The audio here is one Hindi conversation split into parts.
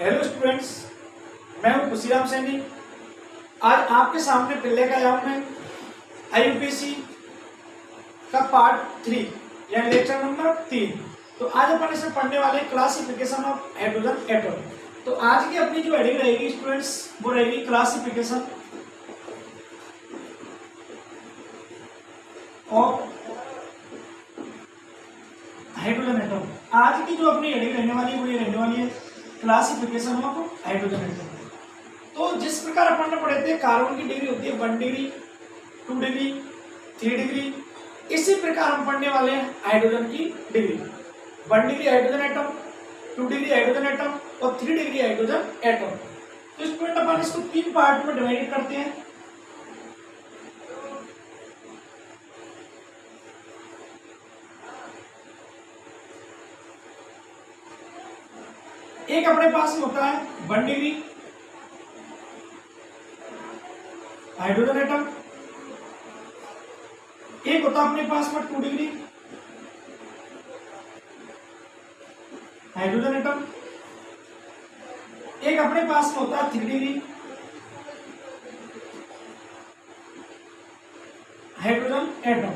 हेलो स्टूडेंट्स, मैं हूं खुशीराम सैनी। आज आपके सामने पिल्ले का आया हूं मैं IUPAC का पार्ट 3 या लेक्चर नंबर 3। तो आज अपन इसमें पढ़ने वाले क्लासिफिकेशन ऑफ हाइड्रोजन एटम। तो आज की अपनी जो हेडिंग रहेगी स्टूडेंट्स, वो रहेगी क्लासिफिकेशन ऑफ हाइड्रोजन एटम। आज की जो अपनी हेडिंग रहने वाली है वो ये रहने वाली है क्लासिफिकेशन ऑफ हाइड्रोजन एटम। तो जिस प्रकार अपन ने पढ़े थे कार्बन की डिग्री होती है 1 डिग्री, 2 डिग्री, 3 डिग्री, इसी प्रकार हम पढ़ने वाले हैं हाइड्रोजन की degree. 1 degree hydrogen atom, 2 degree hydrogen atom और 3 डिग्री हाइड्रोजन एटम। तो स्टूडेंट अपन इसको 3 पार्ट में डिवाइड करते हैं। एक अपने पास में होता है 1 डिग्री हाइड्रोजन एटम, एक होता है अपने पास में 2 डिग्री हाइड्रोजन एटम, एक अपने पास में होता है 3 डिग्री हाइड्रोजन एटम।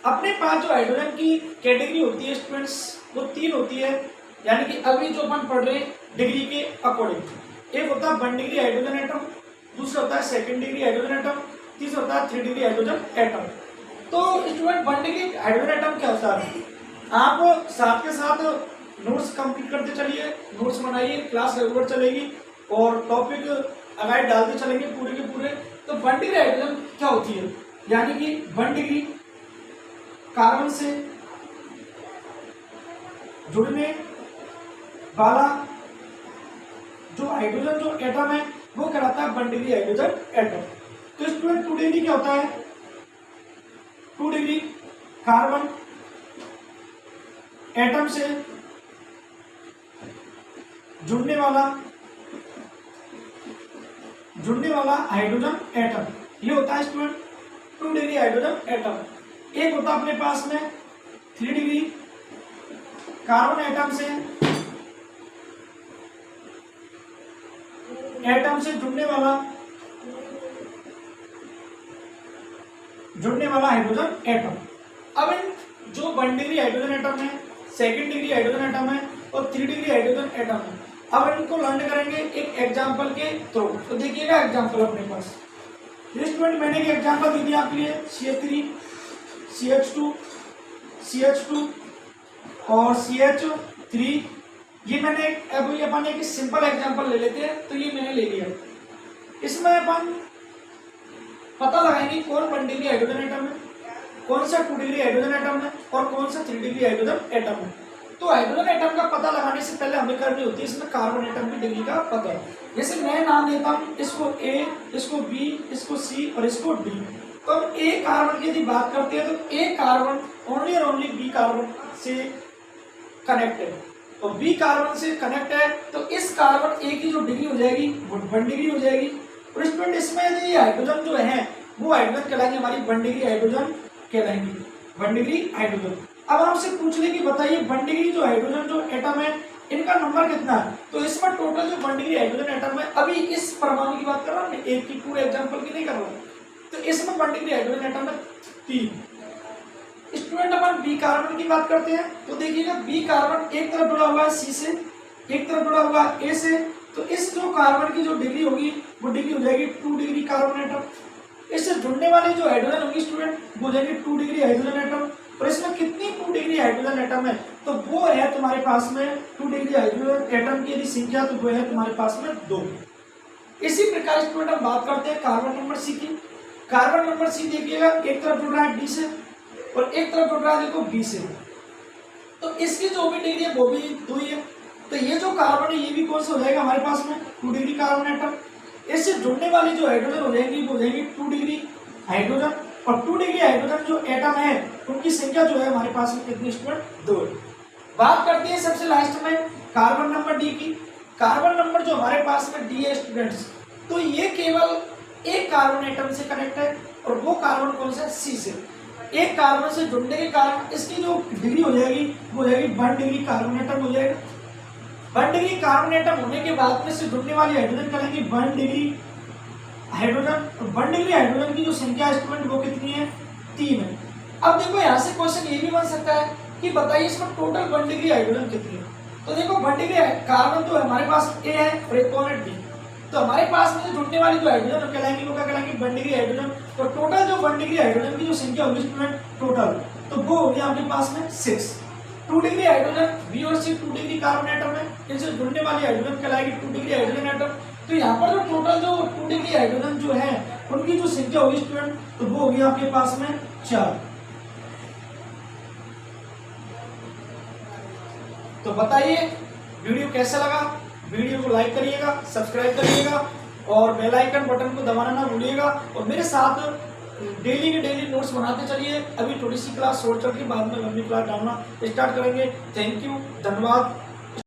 अपने पास जो हाइड्रोजन की कैटेगरी होती है स्टूडेंट्स, वो 3 होती है, यानी कि अभी जो अपन पढ़ रहे हैं डिग्री के अकॉर्डिंग। एक होता है 1 डिग्री हाइड्रोजन एटम, दूसरा होता है 2 डिग्री हाइड्रोजन एटम, तीसरा होता है 3 डिग्री हाइड्रोजन एटम। तो स्टूडेंट 1 डिग्री हाइड्रोजन एटम क्या होता है, आप साथ के साथ नोट्स कंप्लीट करते चलिए, नोट्स बनाइए, क्लास रेगुलर चलेगी और टॉपिक अगाइड डालते चलेंगे पूरे के पूरे। तो 1 डिग्री हाइड्रोजन क्या होती है, यानी कि 1 डिग्री कार्बन से जुड़ने वाला जो हाइड्रोजन जो एटम है वो कहलाता है 1 डिग्री हाइड्रोजन एटम। तो स्टूडेंट 2 डिग्री क्या होता है, 2 डिग्री कार्बन एटम से जुड़ने वाला हाइड्रोजन एटम, ये होता है स्टूडेंट 2 डिग्री हाइड्रोजन एटम। एक होता है अपने पास में 3 डिग्री कार्बन एटम से जुड़ने वाला हाइड्रोजन एटम। अब इन जो 1 डिग्री हाइड्रोजन एटम है, 2 डिग्री हाइड्रोजन एटम है और 3 डिग्री हाइड्रोजन एटम है, अब इनको लर्न करेंगे एक एग्जांपल के थ्रू। तो देखिएगा एग्जांपल अपने पास स्टूडेंट, मैंने एक एग्जांपल दी थी आपके लिए CH3 CH2 CH2 और CH3। ये मैंने अभी अपन एक सिंपल एग्जांपल ले लेते हैं, तो ये मैंने ले लिया। इसमें अपन पता लगाएंगे कौन 1 डिग्री हाइड्रोजन एटम है, कौन सा 2 डिग्री हाइड्रोजन एटम है और कौन सा 3 डिग्री हाइड्रोजन एटम है। तो हाइड्रोजन एटम का पता लगाने से पहले हमें करनी होती है इसमें कार्बन एटम की डिग्री का पता। जैसे मैं नाम देता हूँ इसको A, इसको B, इसको C और इसको D। तो हम A कार्बन की यदि बात करते हैं तो A कार्बन ओनली और ओनली B कार्बन से कनेक्ट है, और B कार्बन से कनेक्ट है, तो इस कार्बन A की जो डिग्री हो जाएगी वो 1 डिग्री हो जाएगी। और स्टूडेंट इसमें यदि हाइड्रोजन जो है वो हाइड्रोजन कहलाएंगे, हमारी 1 डिग्री हाइड्रोजन कहलाएंगी, 1 डिग्री हाइड्रोजन। अब आपसे पूछ ले कि बताइए 1 डिग्री जो हाइड्रोजन जो एटम है इनका नंबर कितना है। तो इसमें टोटल जो 1 डिग्री हाइड्रोजन एटम है, अभी इस परमाणु की बात कर रहा हूँ, एक की पूरे एग्जांपल की नहीं कर रहा हूँ, तो इसमें 1 डिग्री हाइड्रोजन एटम है 3। स्टूडेंट अपन B कार्बन की बात करते हैं, तो देखिएगा B कार्बन एक तरफ जुड़ा हुआ है C से, एक तरफ जुड़ा हुआ है A से, तो इस जो कार्बन की जो डिग्री होगी वो डिग्री हो जाएगी 2 डिग्री कार्बन एटम। इससे जुड़ने वाली जो हाइड्रोजन होगी स्टूडेंट वो हो जाएगी 2 डिग्री हाइड्रोजन एटम। और इसमें कितनी 2 डिग्री हाइड्रोजन एटम है, तो वो है तुम्हारे पास में 2 डिग्री हाइड्रोजन एटम की यदि संख्या, तो वो है तुम्हारे पास में 2। इसी प्रकार स्टूडेंट हम बात करते हैं कार्बन नंबर C की। कार्बन नंबर C देखिएगा एक तरफ जुड़ रहा है D से और एक तरफ जुड़ रहा है देखो B से, तो इसकी जो भी डिग्री है वो भी 2 ही है। तो ये जो कार्बन है ये भी कौन सा हो जाएगा हमारे पास में 2 डिग्री कार्बन एटम। इससे जुड़ने वाली जो हाइड्रोजन हो जाएगी वो हो जाएगी 2 डिग्री हाइड्रोजन, और 2 डिग्री हाइड्रोजन जो एटम है उनकी संख्या जो है हमारे पास में कितनी स्टूडेंट 2। बात करते हैं सबसे लास्ट में कार्बन नंबर D की। कार्बन नंबर जो हमारे पास में D है स्टूडेंट्स, तो ये केवल एक कार्बन एटम से कनेक्ट है, और वो कार्बन कौन सा C से। एक कार्बन से जुड़ने के कारण इसकी जो डिग्री हो जाएगी वो हो जाएगी 1 डिग्री कार्बन एटम हो जाएगा। 1 डिग्री कार्बन एटम होने के बाद में से जुड़ने वाली हाइड्रोजन कहलाएंगी 1 डिग्री हाइड्रोजन। 1 डिग्री हाइड्रोजन की जो संख्या है स्टूडेंट वो कितनी है, 3 है। अब देखो यहाँ से क्वेश्चन ये भी बन सकता है कि बताइए इसमें टोटल 1 डिग्री हाइड्रोजन कितनी है। तो देखो 1 डिग्री कार्बन तो हमारे पास ए है और एक कॉर्नर बी, तो हमारे पास में जुड़ने वाली जो हाइड्रोजन कहलाएंगे वो क्या कहलाएंगे, 1 डिग्री हाइड्रोजन। तो टोटल जो 1 डिग्री हाइड्रोजन की जो संख्या होगी स्टूडेंट टोटल, तो वो होगी आपके पास में 6। 2 डिग्री हाइड्रोजन बी और सी 2 डिग्री कार्बन एटम है, इनसे जुड़ने वाली हाइड्रोजन कहलाएगी 2 डिग्री हाइड्रोजन एटम। तो यहाँ पर जो टोटल जो 2 डिग्री हाइड्रोजन जो है उनकी जो संख्या होगी स्टूडेंट, तो वो होगी आपके पास में 4। तो बताइए वीडियो कैसा लगा, वीडियो को लाइक करिएगा, सब्सक्राइब करिएगा और बेल आइकन बटन को दबाना ना भूलिएगा। और मेरे साथ डेली के डेली नोट्स बनाते चलिए। अभी थोड़ी सी क्लास शॉर्ट चल के बाद में लंबी क्लास डालना स्टार्ट करेंगे। थैंक यू, धन्यवाद।